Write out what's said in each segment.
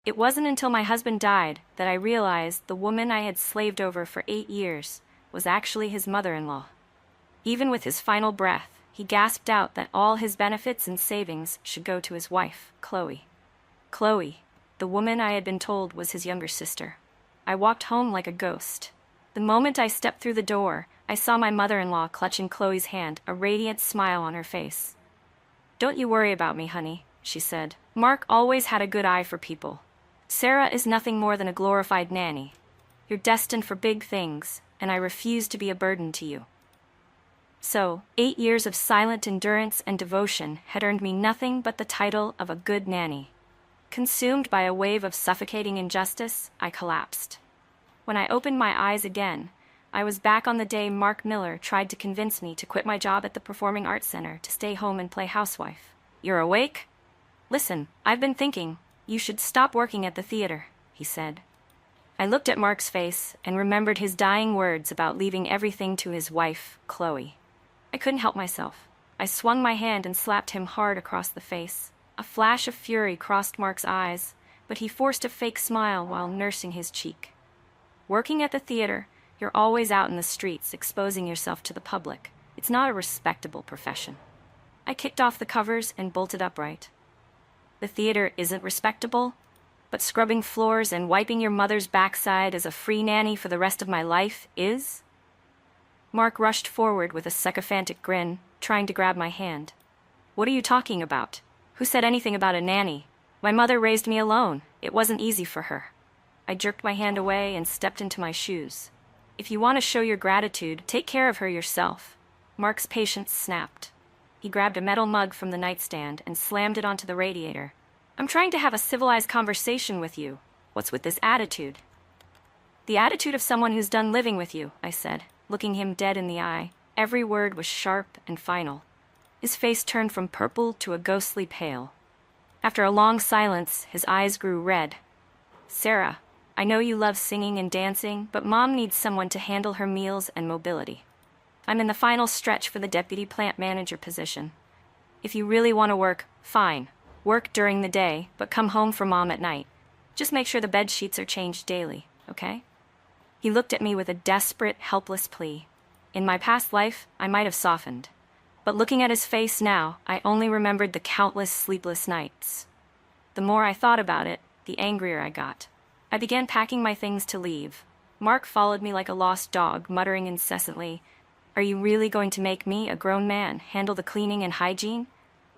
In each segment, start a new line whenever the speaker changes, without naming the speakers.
It wasn't until my husband died that I realized the woman I had slaved over for 8 years was actually his mother-in-law. Even with his final breath, he gasped out that all his benefits and savings should go to his wife, Chloe. Chloe, the woman I had been told was his younger sister. I walked home like a ghost. The moment I stepped through the door, I saw my mother-in-law clutching Chloe's hand, a radiant smile on her face. "Don't you worry about me, honey," she said. "Mark always had a good eye for people. Sarah is nothing more than a glorified nanny. You're destined for big things, and I refuse to be a burden to you." So, 8 years of silent endurance and devotion had earned me nothing but the title of a good nanny. Consumed by a wave of suffocating injustice, I collapsed. When I opened my eyes again, I was back on the day Mark Miller tried to convince me to quit my job at the Performing Arts Center to stay home and play housewife. "You're awake? Listen, I've been thinking. You should stop working at the theater," he said. I looked at Mark's face and remembered his dying words about leaving everything to his wife, Chloe. I couldn't help myself. I swung my hand and slapped him hard across the face. A flash of fury crossed Mark's eyes, but he forced a fake smile while nursing his cheek. "Working at the theater, you're always out in the streets exposing yourself to the public. It's not a respectable profession." I kicked off the covers and bolted upright. "The theater isn't respectable, but scrubbing floors and wiping your mother's backside as a free nanny for the rest of my life is?" Mark rushed forward with a sycophantic grin, trying to grab my hand. "What are you talking about? Who said anything about a nanny? My mother raised me alone. It wasn't easy for her." I jerked my hand away and stepped into my shoes. "If you want to show your gratitude, take care of her yourself." Mark's patience snapped. He grabbed a metal mug from the nightstand and slammed it onto the radiator. "I'm trying to have a civilized conversation with you. What's with this attitude?" "The attitude of someone who's done living with you," I said, looking him dead in the eye. Every word was sharp and final. His face turned from purple to a ghostly pale. After a long silence, his eyes grew red. "Sarah, I know you love singing and dancing, but Mom needs someone to handle her meals and mobility. I'm in the final stretch for the deputy plant manager position. If you really want to work, fine. Work during the day, but come home for Mom at night. Just make sure the bed sheets are changed daily, okay?" He looked at me with a desperate, helpless plea. In my past life, I might have softened. But looking at his face now, I only remembered the countless sleepless nights. The more I thought about it, the angrier I got. I began packing my things to leave. Mark followed me like a lost dog, muttering incessantly, "Are you really going to make me, a grown man, handle the cleaning and hygiene?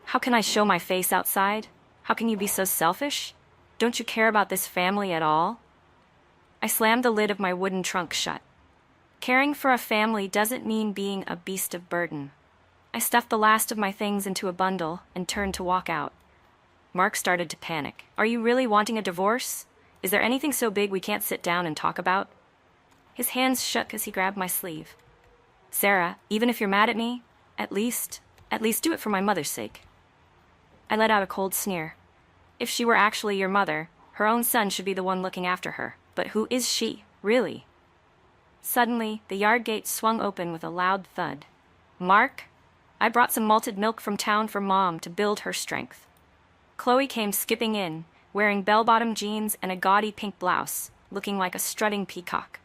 How can I show my face outside? How can you be so selfish? Don't you care about this family at all?" I slammed the lid of my wooden trunk shut. Caring for a family doesn't mean being a beast of burden. I stuffed the last of my things into a bundle and turned to walk out. Mark started to panic. "Are you really wanting a divorce? Is there anything so big we can't sit down and talk about?" His hands shook as he grabbed my sleeve. "Sarah, even if you're mad at me, at least do it for my mother's sake." I let out a cold sneer. If she were actually your mother, her own son should be the one looking after her. But who is she, really? Suddenly, the yard gate swung open with a loud thud. "Mark, I brought some malted milk from town for Mom to build her strength." Chloe came skipping in, wearing bell-bottom jeans and a gaudy pink blouse, looking like a strutting peacock.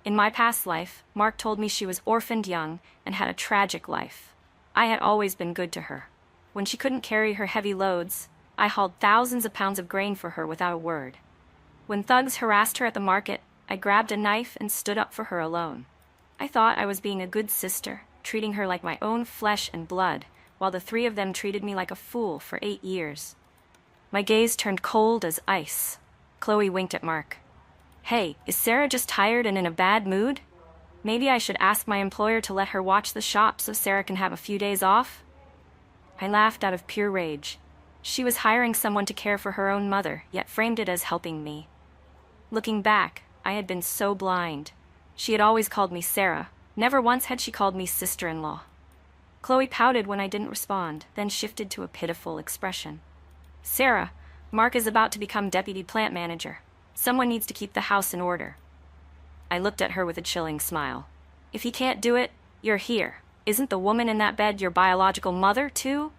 In my past life, Mark told me she was orphaned young and had a tragic life. I had always been good to her. When she couldn't carry her heavy loads, I hauled thousands of pounds of grain for her without a word. When thugs harassed her at the market, I grabbed a knife and stood up for her alone. I thought I was being a good sister, treating her like my own flesh and blood, while the three of them treated me like a fool for 8 years. My gaze turned cold as ice. Chloe winked at Mark. "Hey, is Sarah just tired and in a bad mood? Maybe I should ask my employer to let her watch the shop so Sarah can have a few days off?" I laughed out of pure rage. She was hiring someone to care for her own mother, yet framed it as helping me. Looking back, I had been so blind. She had always called me Sarah. Never once had she called me sister-in-law. Chloe pouted when I didn't respond, then shifted to a pitiful expression. "Sarah, Mark is about to become deputy plant manager. Someone needs to keep the house in order." I looked at her with a chilling smile. "If he can't do it, you're here. Isn't the woman in that bed your biological mother, too?"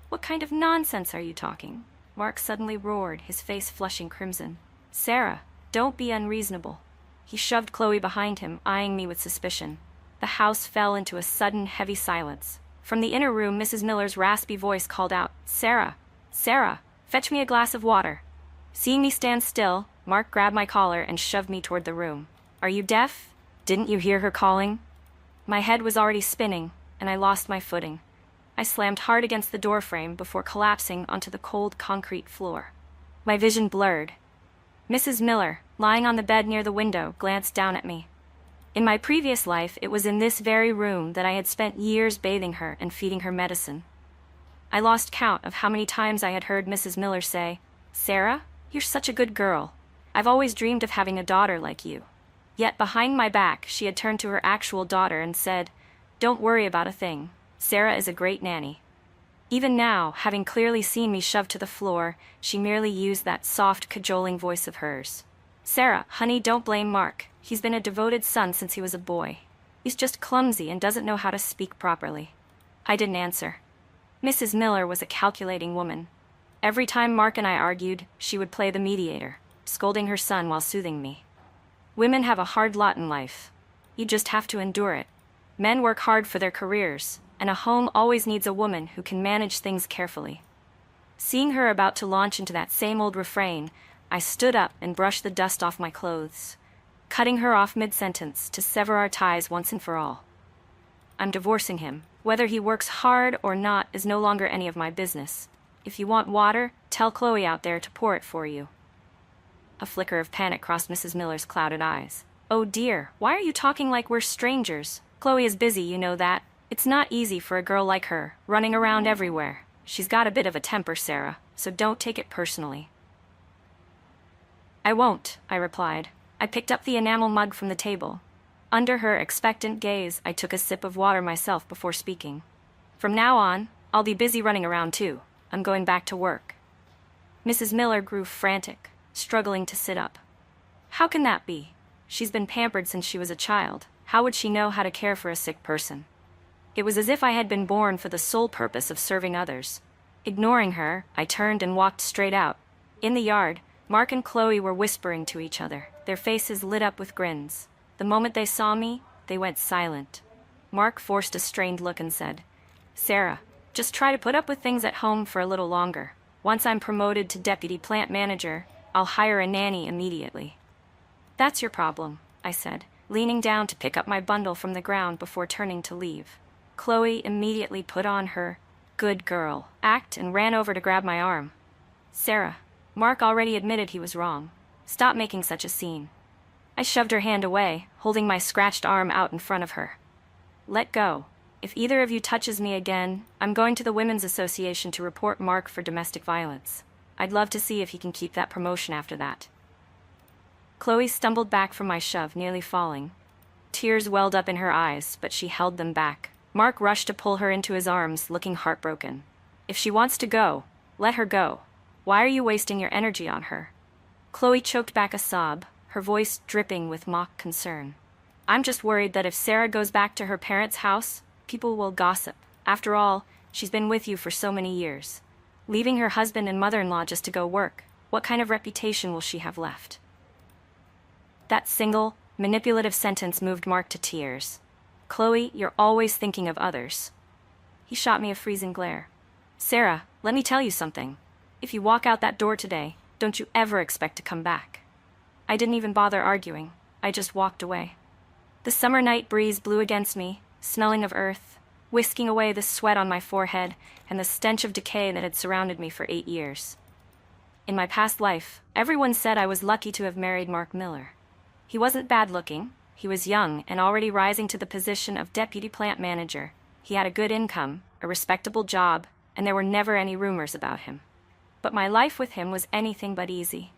"What kind of nonsense are you talking?" Mark suddenly roared, his face flushing crimson. Sarah, don't be unreasonable. He shoved Chloe behind him, eyeing me with suspicion. The house fell into a sudden, heavy silence. From the inner room, Mrs. Miller's raspy voice called out, Sarah! Sarah! Fetch me a glass of water. Seeing me stand still, Mark grabbed my collar and shoved me toward the room. Are you deaf? Didn't you hear her calling? My head was already spinning, and I lost my footing. I slammed hard against the doorframe before collapsing onto the cold concrete floor. My vision blurred. Mrs. Miller, lying on the bed near the window, glanced down at me. In my previous life, it was in this very room that I had spent years bathing her and feeding her medicine. I lost count of how many times I had heard Mrs. Miller say, Sarah, you're such a good girl. I've always dreamed of having a daughter like you. Yet behind my back, she had turned to her actual daughter and said, Don't worry about a thing. Sarah is a great nanny. Even now, having clearly seen me shoved to the floor, she merely used that soft, cajoling voice of hers. Sarah, honey, don't blame Mark. He's been a devoted son since he was a boy. He's just clumsy and doesn't know how to speak properly. I didn't answer. Mrs. Miller was a calculating woman. Every time Mark and I argued, she would play the mediator, scolding her son while soothing me. Women have a hard lot in life. You just have to endure it. Men work hard for their careers, and a home always needs a woman who can manage things carefully. Seeing her about to launch into that same old refrain, I stood up and brushed the dust off my clothes, cutting her off mid-sentence to sever our ties once and for all. I'm divorcing him. Whether he works hard or not is no longer any of my business. If you want water, tell Chloe out there to pour it for you. A flicker of panic crossed Mrs. Miller's clouded eyes. Oh dear, why are you talking like we're strangers? Chloe is busy, you know that. It's not easy for a girl like her, running around everywhere. She's got a bit of a temper, Sarah, so don't take it personally. I won't, I replied. I picked up the enamel mug from the table. Under her expectant gaze, I took a sip of water myself before speaking. From now on, I'll be busy running around too. I'm going back to work. Mrs. Miller grew frantic, struggling to sit up. How can that be? She's been pampered since she was a child. How would she know how to care for a sick person? It was as if I had been born for the sole purpose of serving others. Ignoring her, I turned and walked straight out. In the yard, Mark and Chloe were whispering to each other, their faces lit up with grins. The moment they saw me, they went silent. Mark forced a strained look and said, Sarah, just try to put up with things at home for a little longer. Once I'm promoted to deputy plant manager, I'll hire a nanny immediately. That's your problem, I said, leaning down to pick up my bundle from the ground before turning to leave. Chloe immediately put on her good girl act and ran over to grab my arm. Sarah, Mark already admitted he was wrong. Stop making such a scene. I shoved her hand away, holding my scratched arm out in front of her. Let go. If either of you touches me again, I'm going to the Women's Association to report Mark for domestic violence. I'd love to see if he can keep that promotion after that. Chloe stumbled back from my shove, nearly falling. Tears welled up in her eyes, but she held them back. Mark rushed to pull her into his arms, looking heartbroken. If she wants to go, let her go. Why are you wasting your energy on her? Chloe choked back a sob, her voice dripping with mock concern. I'm just worried that if Sarah goes back to her parents' house, people will gossip. After all, she's been with you for so many years. Leaving her husband and mother-in-law just to go work, what kind of reputation will she have left? That single, manipulative sentence moved Mark to tears. Chloe, you're always thinking of others. He shot me a freezing glare. Sarah, let me tell you something. If you walk out that door today, don't you ever expect to come back. I didn't even bother arguing. I just walked away. The summer night breeze blew against me, smelling of earth, whisking away the sweat on my forehead and the stench of decay that had surrounded me for 8 years. In my past life, everyone said I was lucky to have married Mark Miller. He wasn't bad-looking. He was young and already rising to the position of deputy plant manager. He had a good income, a respectable job, and there were never any rumors about him. But my life with him was anything but easy.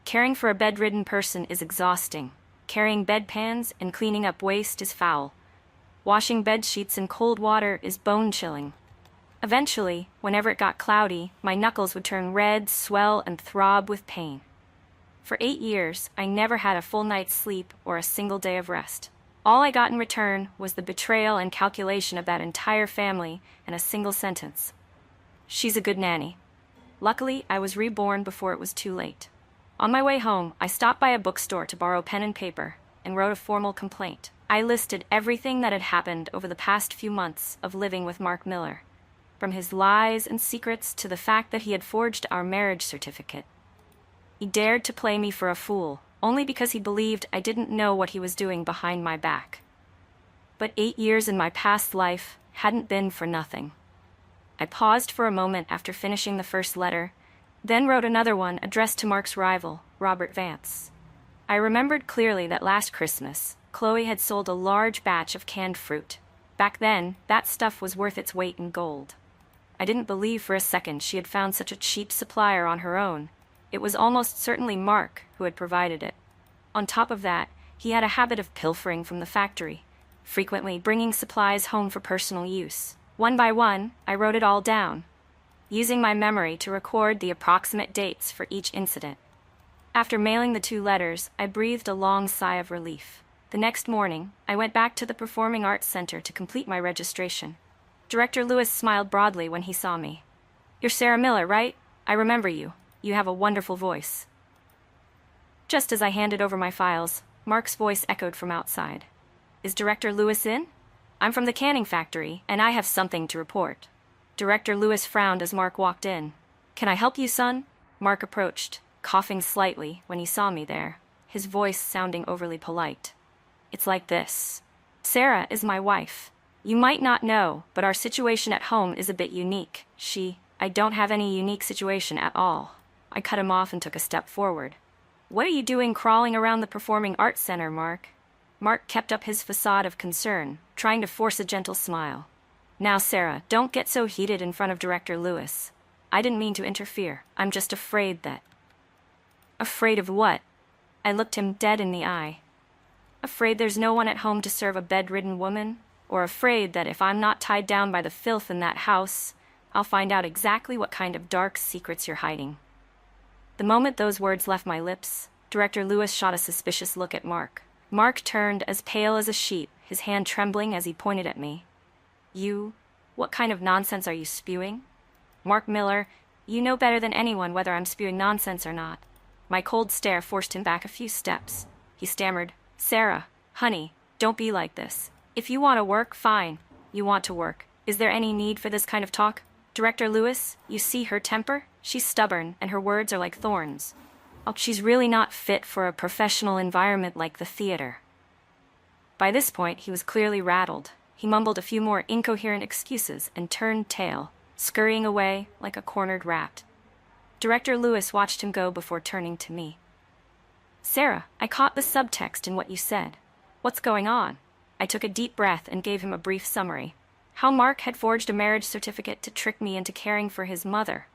Caring for a bedridden person is exhausting. Carrying bedpans and cleaning up waste is foul. Washing bed sheets in cold water is bone-chilling. Eventually, whenever it got cloudy, my knuckles would turn red, swell, and throb with pain. For 8 years, I never had a full night's sleep or a single day of rest. All I got in return was the betrayal and calculation of that entire family in a single sentence. She's a good nanny. Luckily, I was reborn before it was too late. On my way home, I stopped by a bookstore to borrow pen and paper and wrote a formal complaint. I listed everything that had happened over the past few months of living with Mark Miller, from his lies and secrets to the fact that he had forged our marriage certificate. He dared to play me for a fool, only because he believed I didn't know what he was doing behind my back. But 8 years in my past life hadn't been for nothing. I paused for a moment after finishing the first letter, then wrote another one addressed to Mark's rival, Robert Vance. I remembered clearly that last Christmas, Chloe had sold a large batch of canned fruit. Back then, that stuff was worth its weight in gold. I didn't believe for a second she had found such a cheap supplier on her own. It was almost certainly Mark who had provided it. On top of that, he had a habit of pilfering from the factory, frequently bringing supplies home for personal use. One by one, I wrote it all down, using my memory to record the approximate dates for each incident. After mailing the 2 letters, I breathed a long sigh of relief. The next morning, I went back to the Performing Arts Center to complete my registration. Director Lewis smiled broadly when he saw me. "You're Sarah Miller, right? I remember you. You have a wonderful voice." Just as I handed over my files, Mark's voice echoed from outside. "Is Director Lewis in? I'm from the canning factory, and I have something to report." Director Lewis frowned as Mark walked in. "Can I help you, son?" Mark approached, coughing slightly when he saw me there, his voice sounding overly polite. "It's like this. Sarah is my wife. You might not know, but our situation at home is a bit unique. I don't have any unique situation at all." I cut him off and took a step forward. "What are you doing crawling around the Performing Arts Center, Mark?" Mark kept up his facade of concern, trying to force a gentle smile. "Now, Sarah, don't get so heated in front of Director Lewis. I didn't mean to interfere. I'm just afraid that—" "Afraid of what?" I looked him dead in the eye. "Afraid there's no one at home to serve a bedridden woman? Or afraid that if I'm not tied down by the filth in that house, I'll find out exactly what kind of dark secrets you're hiding?" The moment those words left my lips, Director Lewis shot a suspicious look at Mark. Mark turned as pale as a sheet, his hand trembling as he pointed at me. What kind of nonsense are you spewing?" "Mark Miller, you know better than anyone whether I'm spewing nonsense or not." My cold stare forced him back a few steps. He stammered, "Sarah, honey, don't be like this. If you want to work, fine. You want to work. Is there any need for this kind of talk? Director Lewis, you see her temper? She's stubborn, and her words are like thorns. She's really not fit for a professional environment like the theater." By this point, he was clearly rattled. He mumbled a few more incoherent excuses and turned tail, scurrying away like a cornered rat. Director Lewis watched him go before turning to me. "Sarah, I caught the subtext in what you said. What's going on?" I took a deep breath and gave him a brief summary. How Mark had forged a marriage certificate to trick me into caring for his mother,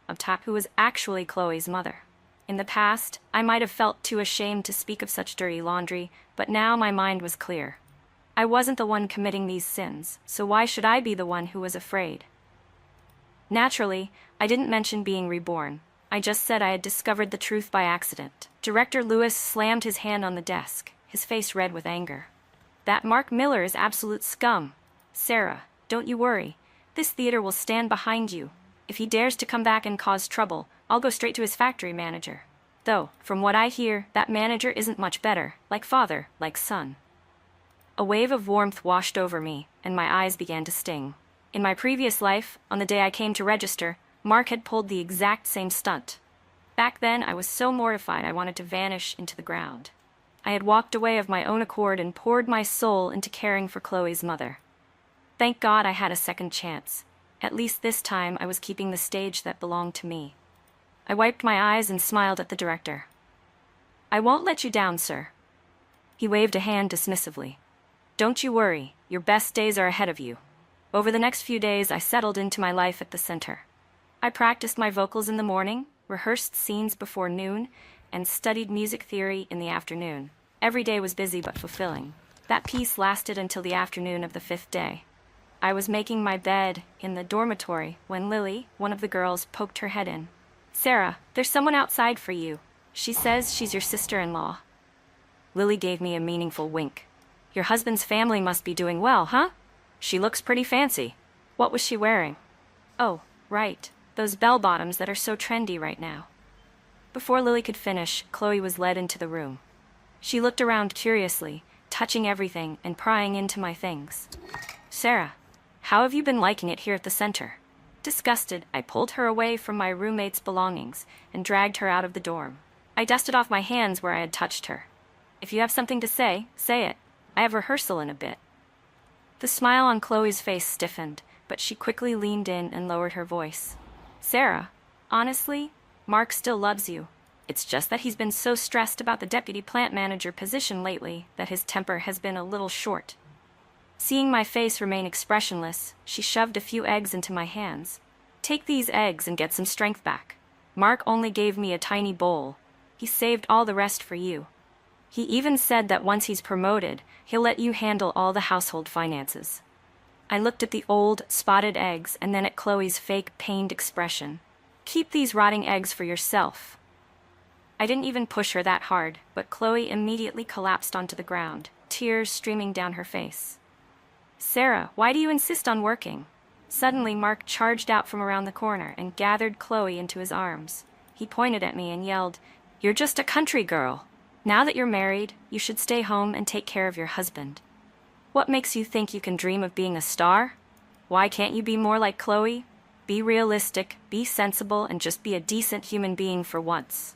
who was actually Chloe's mother. In the past, I might have felt too ashamed to speak of such dirty laundry, but now my mind was clear. I wasn't the one committing these sins, so why should I be the one who was afraid? Naturally, I didn't mention being reborn. I just said I had discovered the truth by accident. Director Lewis slammed his hand on the desk, his face red with anger. "That Mark Miller is absolute scum. Sarah, don't you worry. This theater will stand behind you. If he dares to come back and cause trouble, I'll go straight to his factory manager. Though, from what I hear, that manager isn't much better, like father, like son." A wave of warmth washed over me, and my eyes began to sting. In my previous life, on the day I came to register, Mark had pulled the exact same stunt. Back then, I was so mortified I wanted to vanish into the ground. I had walked away of my own accord and poured my soul into caring for Chloe's mother. Thank God I had a second chance. At least this time I was keeping the stage that belonged to me. I wiped my eyes and smiled at the director. "I won't let you down, sir." He waved a hand dismissively. "Don't you worry, your best days are ahead of you." Over the next few days, I settled into my life at the center. I practiced my vocals in the morning, rehearsed scenes before noon, and studied music theory in the afternoon. Every day was busy but fulfilling. That piece lasted until the afternoon of the 5th day. I was making my bed in the dormitory when Lily, one of the girls, poked her head in. "Sarah, there's someone outside for you. She says she's your sister-in-law." Lily gave me a meaningful wink. "Your husband's family must be doing well, huh? She looks pretty fancy." "What was she wearing?" "Oh, right. Those bell-bottoms that are so trendy right now. Before Lily could finish, Chloe was led into the room. She looked around curiously, touching everything and prying into my things. Sarah, how have you been liking it here at the center? Disgusted, I pulled her away from my roommate's belongings and dragged her out of the dorm. I dusted off my hands where I had touched her. If you have something to say, say it. I have rehearsal in a bit. The smile on Chloe's face stiffened, but she quickly leaned in and lowered her voice. Sarah, honestly, Mark still loves you. It's just that he's been so stressed about the deputy plant manager position lately that his temper has been a little short. Seeing my face remain expressionless, she shoved a few eggs into my hands. Take these eggs and get some strength back. Mark only gave me a tiny bowl. He saved all the rest for you. He even said that once he's promoted, he'll let you handle all the household finances. I looked at the old, spotted eggs and then at Chloe's fake, pained expression. Keep these rotting eggs for yourself. I didn't even push her that hard, but Chloe immediately collapsed onto the ground, tears streaming down her face. Sarah, why do you insist on working? Suddenly, Mark charged out from around the corner and gathered Chloe into his arms. He pointed at me and yelled, You're just a country girl. Now that you're married, you should stay home and take care of your husband. What makes you think you can dream of being a star? Why can't you be more like Chloe? Be realistic, be sensible, and just be a decent human being for once.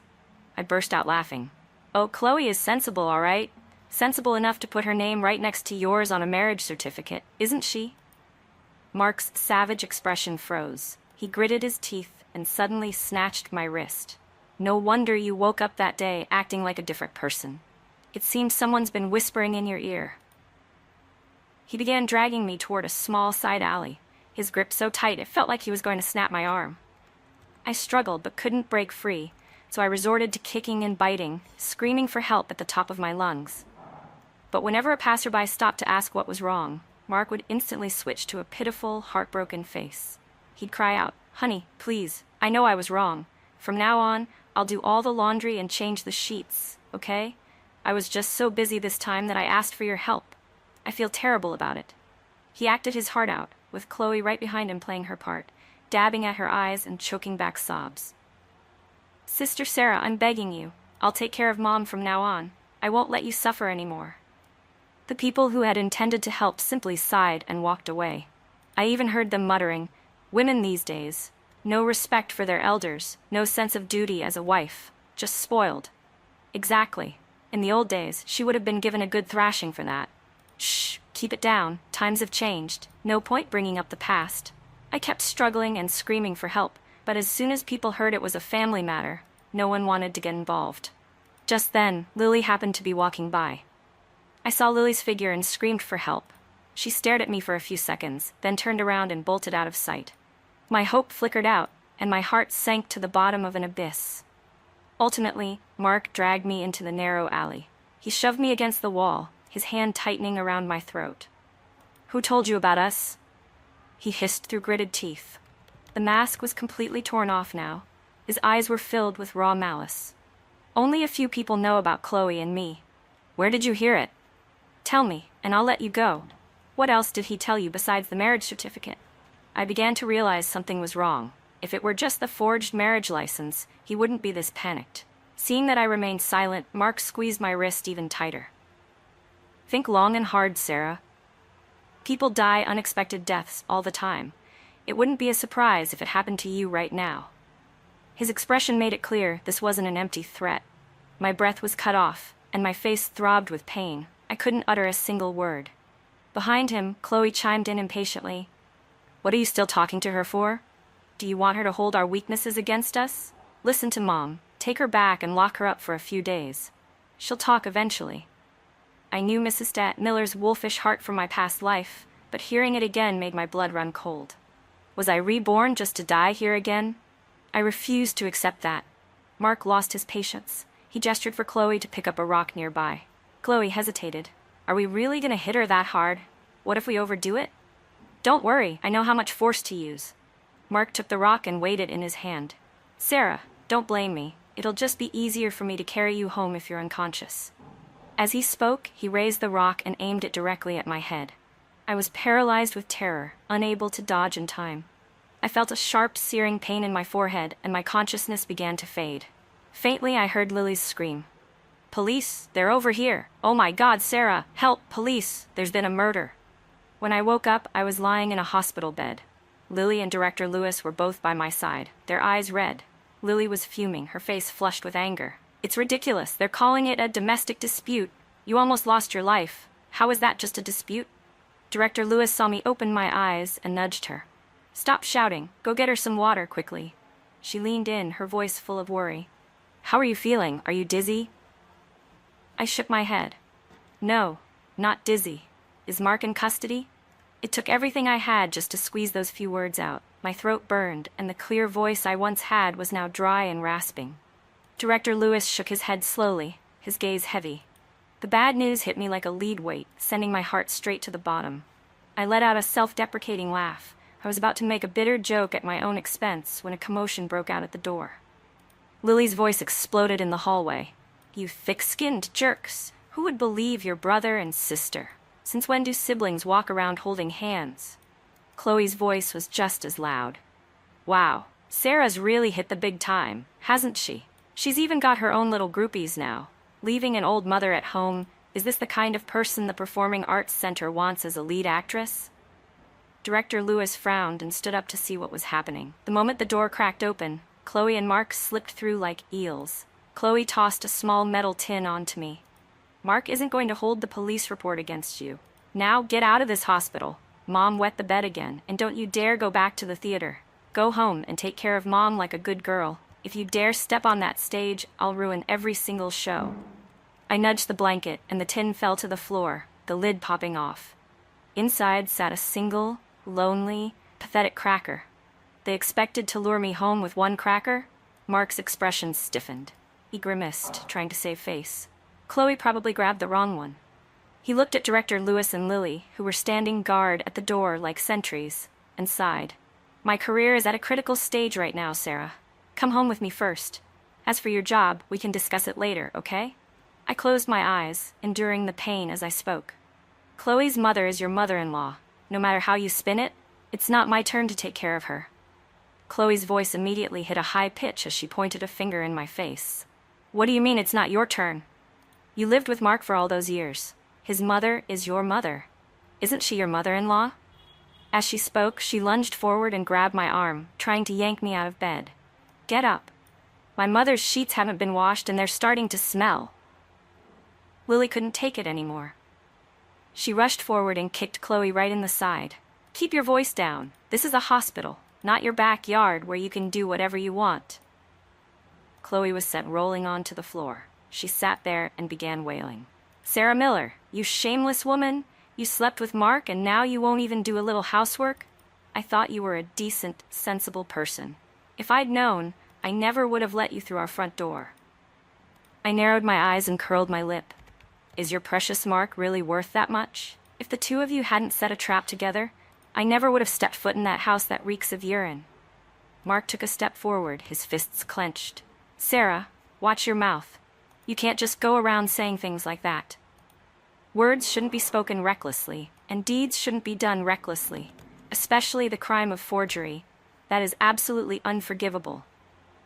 I burst out laughing. Oh, Chloe is sensible, all right. Sensible enough to put her name right next to yours on a marriage certificate, isn't she? Mark's savage expression froze. He gritted his teeth and suddenly snatched my wrist. No wonder you woke up that day acting like a different person. It seems someone's been whispering in your ear. He began dragging me toward a small side alley, his grip so tight it felt like he was going to snap my arm. I struggled but couldn't break free, so I resorted to kicking and biting, screaming for help at the top of my lungs. But whenever a passerby stopped to ask what was wrong, Mark would instantly switch to a pitiful, heartbroken face. He'd cry out, Honey, please, I know I was wrong. From now on, I'll do all the laundry and change the sheets, okay? I was just so busy this time that I asked for your help. I feel terrible about it. He acted his heart out, with Chloe right behind him playing her part, dabbing at her eyes and choking back sobs. Sister Sarah, I'm begging you. I'll take care of Mom from now on. I won't let you suffer anymore. The people who had intended to help simply sighed and walked away. I even heard them muttering, Women these days. No respect for their elders, no sense of duty as a wife, just spoiled. Exactly. In the old days, she would have been given a good thrashing for that. Shh, keep it down, times have changed, no point bringing up the past. I kept struggling and screaming for help, but as soon as people heard it was a family matter, no one wanted to get involved. Just then, Lily happened to be walking by. I saw Lily's figure and screamed for help. She stared at me for a few seconds, then turned around and bolted out of sight. My hope flickered out, and my heart sank to the bottom of an abyss. Ultimately, Mark dragged me into the narrow alley. He shoved me against the wall, his hand tightening around my throat. Who told you about us? He hissed through gritted teeth. The mask was completely torn off now. His eyes were filled with raw malice. Only a few people know about Chloe and me. Where did you hear it? Tell me, and I'll let you go. What else did he tell you besides the marriage certificate? I began to realize something was wrong. If it were just the forged marriage license, he wouldn't be this panicked. Seeing that I remained silent, Mark squeezed my wrist even tighter. Think long and hard, Sarah. People die unexpected deaths all the time. It wouldn't be a surprise if it happened to you right now. His expression made it clear this wasn't an empty threat. My breath was cut off, and my face throbbed with pain. I couldn't utter a single word. Behind him, Chloe chimed in impatiently. What are you still talking to her for? Do you want her to hold our weaknesses against us? Listen to Mom. Take her back and lock her up for a few days. She'll talk eventually. I knew Mrs. Stat Miller's wolfish heart from my past life, but hearing it again made my blood run cold. Was I reborn just to die here again? I refused to accept that. Mark lost his patience. He gestured for Chloe to pick up a rock nearby. Chloe hesitated. Are we really going to hit her that hard? What if we overdo it? Don't worry, I know how much force to use. Mark took the rock and weighed it in his hand. Sarah, don't blame me. It'll just be easier for me to carry you home if you're unconscious. As he spoke, he raised the rock and aimed it directly at my head. I was paralyzed with terror, unable to dodge in time. I felt a sharp, searing pain in my forehead, and my consciousness began to fade. Faintly, I heard Lily's scream. "Police! They're over here! Oh my God, Sarah! Help! Police! There's been a murder!" When I woke up, I was lying in a hospital bed. Lily and Director Lewis were both by my side, their eyes red. Lily was fuming, her face flushed with anger. "It's ridiculous. They're calling it a domestic dispute. You almost lost your life. How is that just a dispute?" Director Lewis saw me open my eyes and nudged her. "Stop shouting. Go get her some water quickly." She leaned in, her voice full of worry. "How are you feeling? Are you dizzy?" I shook my head. "No, not dizzy. Is Mark in custody?" It took everything I had just to squeeze those few words out. My throat burned, and the clear voice I once had was now dry and rasping. Director Lewis shook his head slowly, his gaze heavy. The bad news hit me like a lead weight, sending my heart straight to the bottom. I let out a self-deprecating laugh. I was about to make a bitter joke at my own expense when a commotion broke out at the door. Lily's voice exploded in the hallway. "You thick-skinned jerks! Who would believe your brother and sister? Since when do siblings walk around holding hands?" Chloe's voice was just as loud. "Wow, Sarah's really hit the big time, hasn't she? She's even got her own little groupies now. Leaving an old mother at home, is this the kind of person the Performing Arts Center wants as a lead actress?" Director Lewis frowned and stood up to see what was happening. The moment the door cracked open, Chloe and Mark slipped through like eels. Chloe tossed a small metal tin onto me. "Mark isn't going to hold the police report against you. Now get out of this hospital." Mom wet the bed again, "and don't you dare go back to the theater. Go home and take care of Mom like a good girl. If you dare step on that stage, I'll ruin every single show." I nudged the blanket, and the tin fell to the floor, the lid popping off. Inside sat a single, lonely, pathetic cracker. They expected to lure me home with one cracker? Mark's expression stiffened. He grimaced, trying to save face. Chloe probably grabbed the wrong one. He looked at Director Lewis and Lily, who were standing guard at the door like sentries, and sighed. "My career is at a critical stage right now, Sarah. Come home with me first. As for your job, we can discuss it later, okay?" I closed my eyes, enduring the pain as I spoke. "Chloe's mother is your mother-in-law. No matter how you spin it, it's not my turn to take care of her." Chloe's voice immediately hit a high pitch as she pointed a finger in my face. "What do you mean it's not your turn? You lived with Mark for all those years. His mother is your mother. Isn't she your mother-in-law?" As she spoke, she lunged forward and grabbed my arm, trying to yank me out of bed. "Get up. My mother's sheets haven't been washed and they're starting to smell." Lily couldn't take it anymore. She rushed forward and kicked Chloe right in the side. "Keep your voice down. This is a hospital, not your backyard where you can do whatever you want." Chloe was sent rolling onto the floor. She sat there and began wailing. "Sarah Miller, you shameless woman! You slept with Mark and now you won't even do a little housework? I thought you were a decent, sensible person. If I'd known, I never would have let you through our front door." I narrowed my eyes and curled my lip. "Is your precious Mark really worth that much? If the two of you hadn't set a trap together, I never would have stepped foot in that house that reeks of urine." Mark took a step forward, his fists clenched. "Sarah, watch your mouth. You can't just go around saying things like that. Words shouldn't be spoken recklessly, and deeds shouldn't be done recklessly, especially the crime of forgery. That is absolutely unforgivable."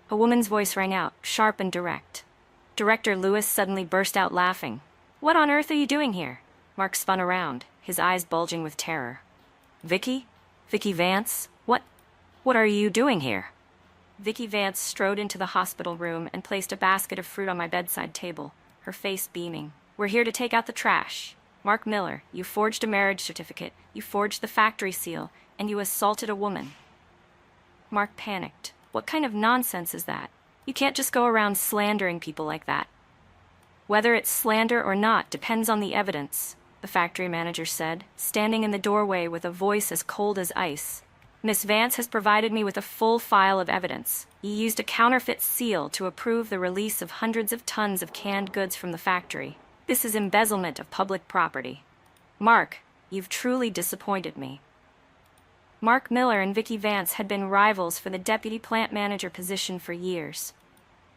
A woman's voice rang out, sharp and direct. Director Lewis suddenly burst out laughing. "What on earth are you doing here?" Mark spun around, his eyes bulging with terror. "Vicky? Vicky Vance? What are you doing here?" Vicky Vance strode into the hospital room and placed a basket of fruit on my bedside table, her face beaming. "We're here to take out the trash. Mark Miller, you forged a marriage certificate, you forged the factory seal, and you assaulted a woman." Mark panicked. "What kind of nonsense is that? You can't just go around slandering people like that." "Whether it's slander or not depends on the evidence," the factory manager said, standing in the doorway with a voice as cold as ice. "Miss Vance has provided me with a full file of evidence. You used a counterfeit seal to approve the release of hundreds of tons of canned goods from the factory. This is embezzlement of public property. Mark, you've truly disappointed me." Mark Miller and Vicky Vance had been rivals for the deputy plant manager position for years.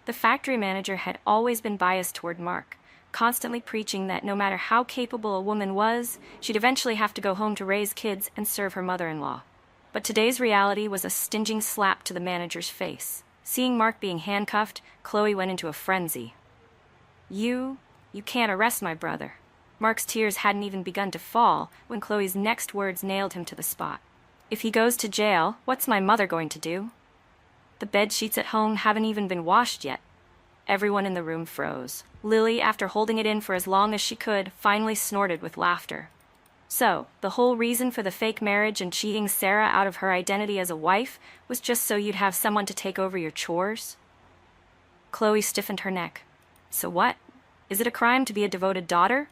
The factory manager had always been biased toward Mark, constantly preaching that no matter how capable a woman was, she'd eventually have to go home to raise kids and serve her mother-in-law. But today's reality was a stinging slap to the manager's face. Seeing Mark being handcuffed, Chloe went into a frenzy. You can't arrest my brother." Mark's tears hadn't even begun to fall when Chloe's next words nailed him to the spot. "If he goes to jail, what's my mother going to do? The bed sheets at home haven't even been washed yet." Everyone in the room froze. Lily, after holding it in for as long as she could, finally snorted with laughter. "So, the whole reason for the fake marriage and cheating Sarah out of her identity as a wife was just so you'd have someone to take over your chores?" Chloe stiffened her neck. "So what? Is it a crime to be a devoted daughter?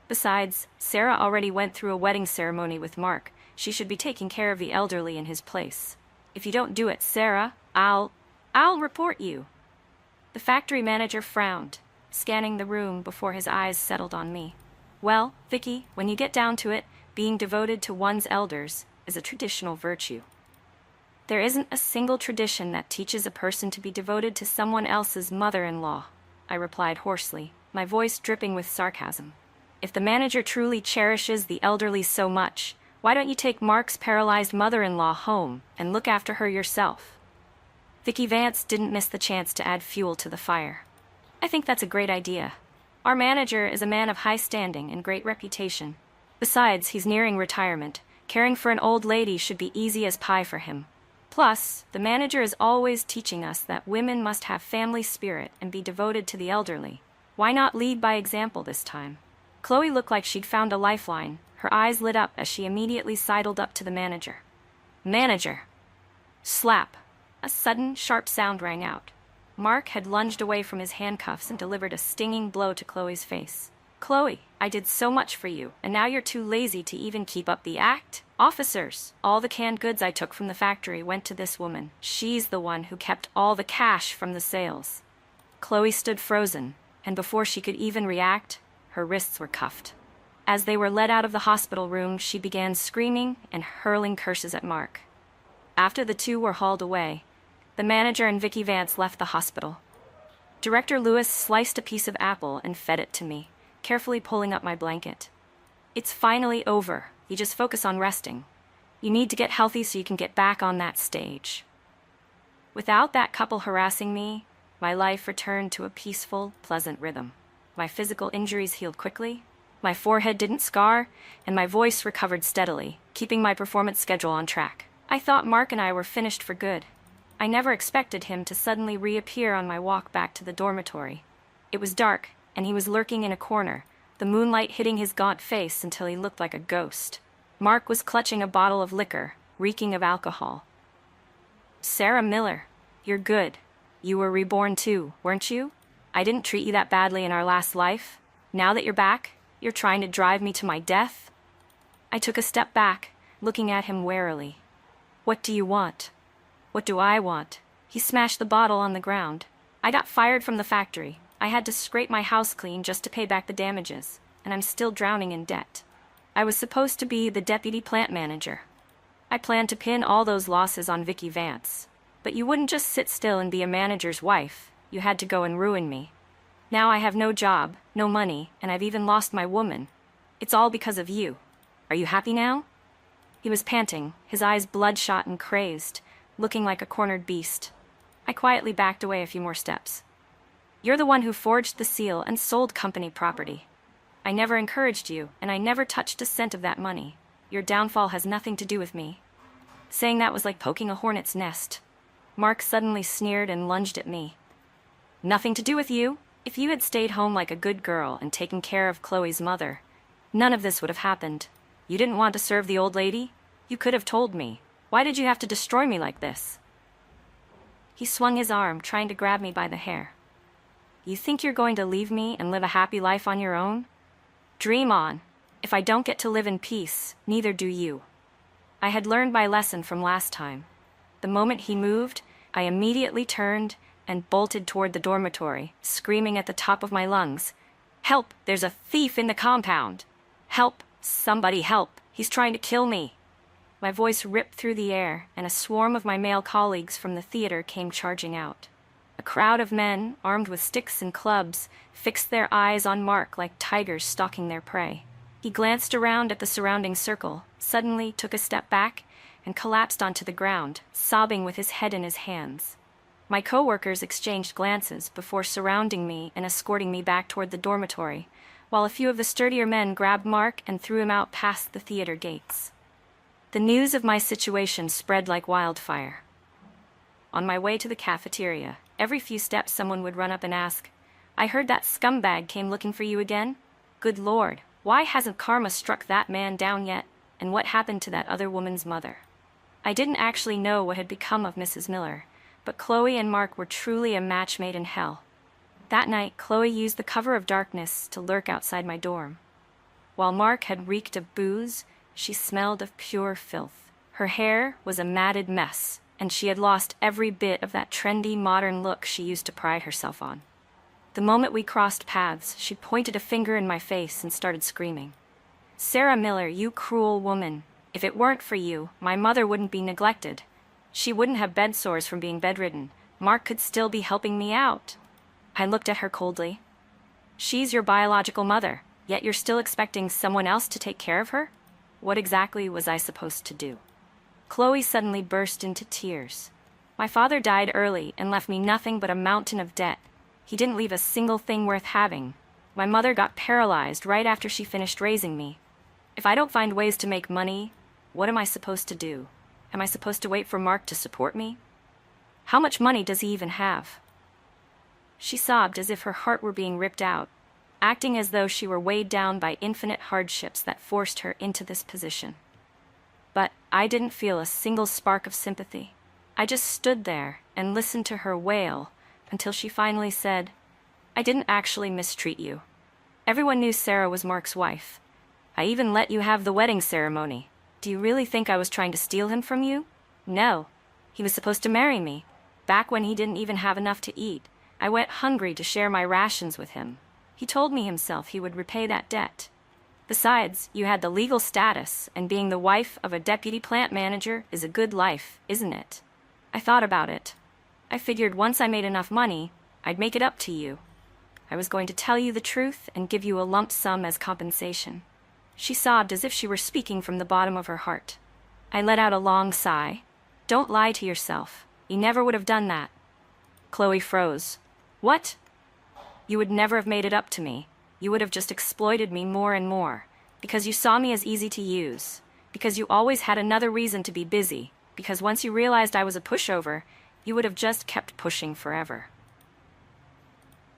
Besides, Sarah already went through a wedding ceremony with Mark. She should be taking care of the elderly in his place. If you don't do it, Sarah, I'll report you." The factory manager frowned, scanning the room before his eyes settled on me. "Well, Vicky, when you get down to it, being devoted to one's elders is a traditional virtue. There isn't a single tradition that teaches a person to be devoted to someone else's mother-in-law," I replied hoarsely, my voice dripping with sarcasm. "If the manager truly cherishes the elderly so much, why don't you take Mark's paralyzed mother-in-law home and look after her yourself?" Vicky Vance didn't miss the chance to add fuel to the fire. "I think that's a great idea. Our manager is a man of high standing and great reputation. Besides, he's nearing retirement. Caring for an old lady should be easy as pie for him. Plus, the manager is always teaching us that women must have family spirit and be devoted to the elderly. Why not lead by example this time?" Chloe looked like she'd found a lifeline. Her eyes lit up as she immediately sidled up to the manager. "Manager!" Slap! A sudden, sharp sound rang out. Mark had lunged away from his handcuffs and delivered a stinging blow to Chloe's face. "Chloe, I did so much for you, and now you're too lazy to even keep up the act? Officers, all the canned goods I took from the factory went to this woman. She's the one who kept all the cash from the sales." Chloe stood frozen, and before she could even react, her wrists were cuffed. As they were led out of the hospital room, she began screaming and hurling curses at Mark. After the two were hauled away, the manager and Vicky Vance left the hospital. Director Lewis sliced a piece of apple and fed it to me, carefully pulling up my blanket. "It's finally over. You just focus on resting. You need to get healthy so you can get back on that stage." Without that couple harassing me, my life returned to a peaceful, pleasant rhythm. My physical injuries healed quickly, my forehead didn't scar, and my voice recovered steadily, keeping my performance schedule on track. I thought Mark and I were finished for good. I never expected him to suddenly reappear on my walk back to the dormitory. It was dark, and he was lurking in a corner, the moonlight hitting his gaunt face until he looked like a ghost. Mark was clutching a bottle of liquor, reeking of alcohol. "Sarah Miller, you're good. You were reborn too, weren't you? I didn't treat you that badly in our last life. Now that you're back, you're trying to drive me to my death?" I took a step back, looking at him warily. "What do you want?" "What do I want?" He smashed the bottle on the ground. "I got fired from the factory. I had to scrape my house clean just to pay back the damages, and I'm still drowning in debt. I was supposed to be the deputy plant manager. I planned to pin all those losses on Vicky Vance. But you wouldn't just sit still and be a manager's wife. You had to go and ruin me. Now I have no job, no money, and I've even lost my woman. It's all because of you. Are you happy now?" He was panting, his eyes bloodshot and crazed, looking like a cornered beast. I quietly backed away a few more steps. "You're the one who forged the seal and sold company property. I never encouraged you, and I never touched a cent of that money. Your downfall has nothing to do with me." Saying that was like poking a hornet's nest. Mark suddenly sneered and lunged at me. "Nothing to do with you? If you had stayed home like a good girl and taken care of Chloe's mother, none of this would have happened. You didn't want to serve the old lady? You could have told me. Why did you have to destroy me like this?" He swung his arm, trying to grab me by the hair. "You think you're going to leave me and live a happy life on your own? Dream on. If I don't get to live in peace, neither do you." I had learned my lesson from last time. The moment he moved, I immediately turned and bolted toward the dormitory, screaming at the top of my lungs, "Help! There's a thief in the compound! Help! Somebody help! He's trying to kill me!" My voice ripped through the air, and a swarm of my male colleagues from the theater came charging out. A crowd of men, armed with sticks and clubs, fixed their eyes on Mark like tigers stalking their prey. He glanced around at the surrounding circle, suddenly took a step back, and collapsed onto the ground, sobbing with his head in his hands. My co-workers exchanged glances before surrounding me and escorting me back toward the dormitory, while a few of the sturdier men grabbed Mark and threw him out past the theater gates. The news of my situation spread like wildfire. On my way to the cafeteria, every few steps someone would run up and ask, "I heard that scumbag came looking for you again? Good Lord, why hasn't karma struck that man down yet? And what happened to that other woman's mother?" I didn't actually know what had become of Mrs. Miller, but Chloe and Mark were truly a match made in hell. That night, Chloe used the cover of darkness to lurk outside my dorm. While Mark had reeked of booze, she smelled of pure filth. Her hair was a matted mess, and she had lost every bit of that trendy modern look she used to pride herself on. The moment we crossed paths, she pointed a finger in my face and started screaming. "Sarah Miller, you cruel woman. If it weren't for you, my mother wouldn't be neglected. She wouldn't have bed sores from being bedridden. Mark could still be helping me out." I looked at her coldly. "She's your biological mother, yet you're still expecting someone else to take care of her? What exactly was I supposed to do?" Chloe suddenly burst into tears. "My father died early and left me nothing but a mountain of debt. He didn't leave a single thing worth having. My mother got paralyzed right after she finished raising me. If I don't find ways to make money, what am I supposed to do? Am I supposed to wait for Mark to support me? How much money does he even have?" She sobbed as if her heart were being ripped out, acting as though she were weighed down by infinite hardships that forced her into this position. But I didn't feel a single spark of sympathy. I just stood there and listened to her wail until she finally said, "I didn't actually mistreat you. Everyone knew Sarah was Mark's wife. I even let you have the wedding ceremony. Do you really think I was trying to steal him from you? No. He was supposed to marry me. Back when he didn't even have enough to eat, I went hungry to share my rations with him. He told me himself he would repay that debt. Besides, you had the legal status, and being the wife of a deputy plant manager is a good life, isn't it?" I thought about it. I figured once I made enough money, I'd make it up to you. I was going to tell you the truth and give you a lump sum as compensation. She sobbed as if she were speaking from the bottom of her heart. I let out a long sigh. "Don't lie to yourself. You never would have done that." Chloe froze. "What?" "You would never have made it up to me. You would have just exploited me more and more, because you saw me as easy to use, because you always had another reason to be busy, because once you realized I was a pushover, you would have just kept pushing forever."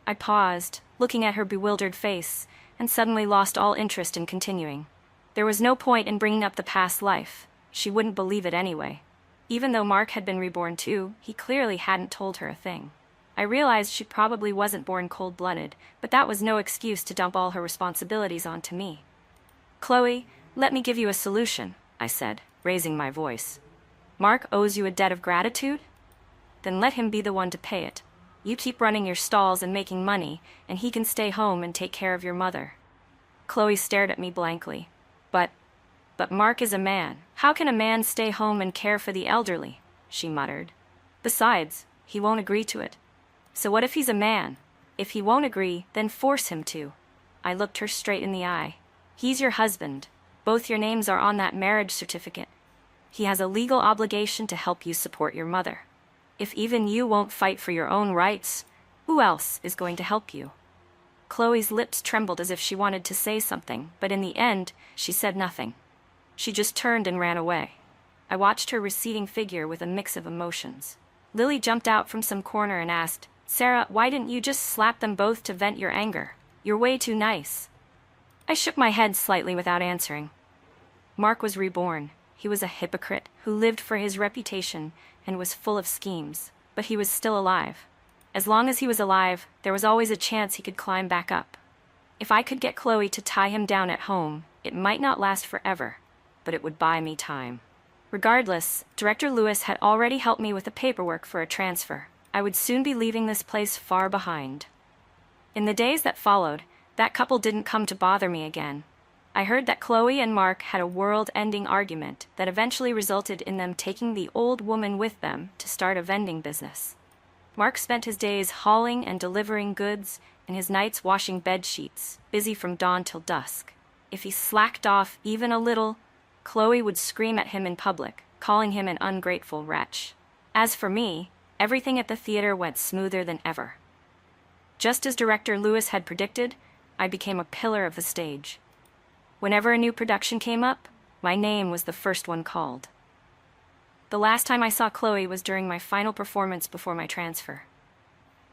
I paused, looking at her bewildered face, and suddenly lost all interest in continuing. There was no point in bringing up the past life. She wouldn't believe it anyway. Even though Mark had been reborn too, he clearly hadn't told her a thing. I realized she probably wasn't born cold-blooded, but that was no excuse to dump all her responsibilities onto me. "Chloe, let me give you a solution," I said, raising my voice. "Mark owes you a debt of gratitude? Then let him be the one to pay it. You keep running your stalls and making money, and he can stay home and take care of your mother." Chloe stared at me blankly. But Mark is a man. How can a man stay home and care for the elderly?" she muttered. "Besides, he won't agree to it." "So what if he's a man? If he won't agree, then force him to." I looked her straight in the eye. "He's your husband. Both your names are on that marriage certificate. He has a legal obligation to help you support your mother. If even you won't fight for your own rights, who else is going to help you?" Chloe's lips trembled as if she wanted to say something, but in the end, she said nothing. She just turned and ran away. I watched her receding figure with a mix of emotions. Lily jumped out from some corner and asked, "Sarah, why didn't you just slap them both to vent your anger? You're way too nice." I shook my head slightly without answering. Mark was reborn. He was a hypocrite who lived for his reputation and was full of schemes, but he was still alive. As long as he was alive, there was always a chance he could climb back up. If I could get Chloe to tie him down at home, it might not last forever, but it would buy me time. Regardless, Director Lewis had already helped me with the paperwork for a transfer. I would soon be leaving this place far behind. In the days that followed, that couple didn't come to bother me again. I heard that Chloe and Mark had a world-ending argument that eventually resulted in them taking the old woman with them to start a vending business. Mark spent his days hauling and delivering goods, and his nights washing bed sheets, busy from dawn till dusk. If he slacked off even a little, Chloe would scream at him in public, calling him an ungrateful wretch. As for me, everything at the theater went smoother than ever. Just as director Lewis had predicted, I became a pillar of the stage. Whenever a new production came up, my name was the first one called. The last time I saw Chloe was during my final performance before my transfer.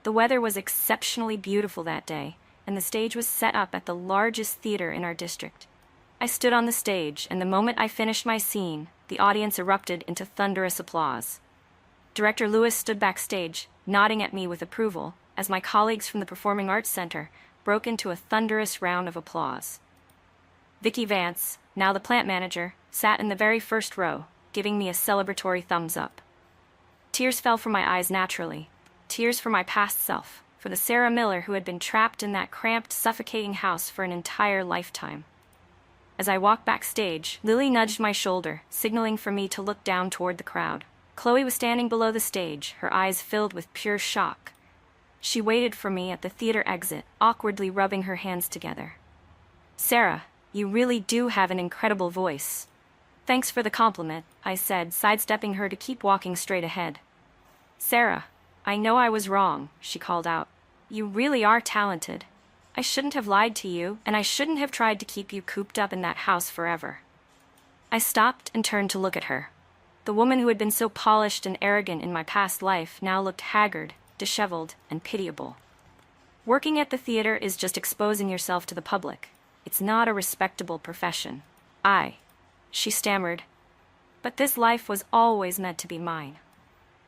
The weather was exceptionally beautiful that day, and the stage was set up at the largest theater in our district. I stood on the stage, and the moment I finished my scene, the audience erupted into thunderous applause. Director Lewis stood backstage, nodding at me with approval, as my colleagues from the Performing Arts Center broke into a thunderous round of applause. Vicky Vance, now the plant manager, sat in the very first row, giving me a celebratory thumbs up. Tears fell from my eyes naturally, tears for my past self, for the Sarah Miller who had been trapped in that cramped, suffocating house for an entire lifetime. As I walked backstage, Lily nudged my shoulder, signaling for me to look down toward the crowd. Chloe was standing below the stage, her eyes filled with pure shock. She waited for me at the theater exit, awkwardly rubbing her hands together. "Sarah, you really do have an incredible voice." "Thanks for the compliment," I said, sidestepping her to keep walking straight ahead. "Sarah, I know I was wrong," she called out. "You really are talented. I shouldn't have lied to you, and I shouldn't have tried to keep you cooped up in that house forever." I stopped and turned to look at her. The woman who had been so polished and arrogant in my past life now looked haggard, disheveled, and pitiable. Working at the theater is just exposing yourself to the public. It's not a respectable profession. She stammered. But this life was always meant to be mine.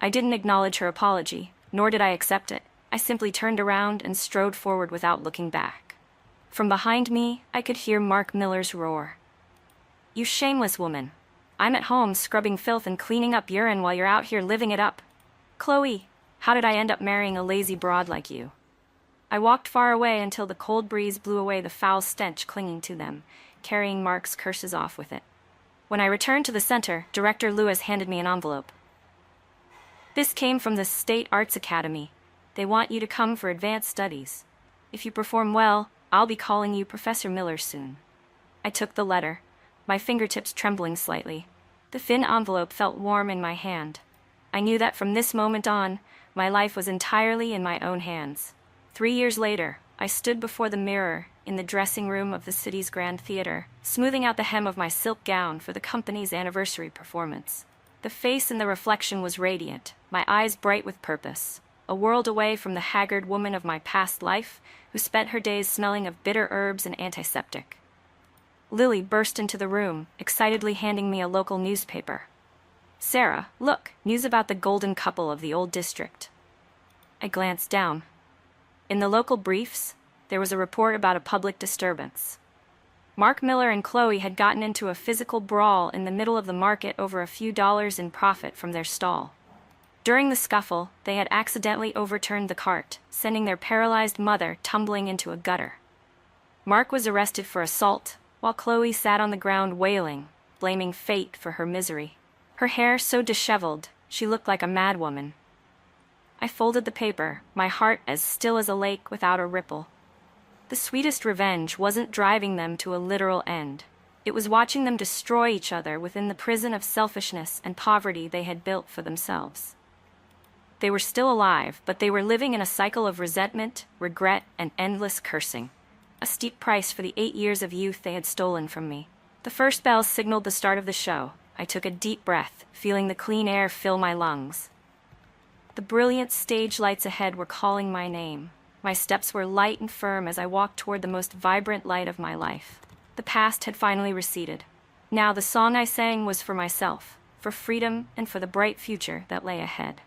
I didn't acknowledge her apology, nor did I accept it. I simply turned around and strode forward without looking back. From behind me, I could hear Mark Miller's roar. "You shameless woman. I'm at home scrubbing filth and cleaning up urine while you're out here living it up. Chloe, how did I end up marrying a lazy broad like you?" I walked far away until the cold breeze blew away the foul stench clinging to them, carrying Mark's curses off with it. When I returned to the center, Director Lewis handed me an envelope. "This came from the State Arts Academy. They want you to come for advanced studies. If you perform well, I'll be calling you Professor Miller soon." I took the letter, my fingertips trembling slightly. The thin envelope felt warm in my hand. I knew that from this moment on, my life was entirely in my own hands. 3 years later, I stood before the mirror in the dressing room of the city's Grand Theater, smoothing out the hem of my silk gown for the company's anniversary performance. The face in the reflection was radiant, my eyes bright with purpose, a world away from the haggard woman of my past life who spent her days smelling of bitter herbs and antiseptic. Lily burst into the room, excitedly handing me a local newspaper. "Sarah, look, news about the golden couple of the old district." I glanced down. In the local briefs, there was a report about a public disturbance. Mark Miller and Chloe had gotten into a physical brawl in the middle of the market over a few dollars in profit from their stall. During the scuffle, they had accidentally overturned the cart, sending their paralyzed mother tumbling into a gutter. Mark was arrested for assault, while Chloe sat on the ground wailing, blaming fate for her misery. Her hair so disheveled, she looked like a madwoman. I folded the paper, my heart as still as a lake without a ripple. The sweetest revenge wasn't driving them to a literal end. It was watching them destroy each other within the prison of selfishness and poverty they had built for themselves. They were still alive, but they were living in a cycle of resentment, regret, and endless cursing. A steep price for the 8 years of youth they had stolen from me. The first bell signaled the start of the show. I took a deep breath, feeling the clean air fill my lungs. The brilliant stage lights ahead were calling my name. My steps were light and firm as I walked toward the most vibrant light of my life. The past had finally receded. Now the song I sang was for myself, for freedom, and for the bright future that lay ahead.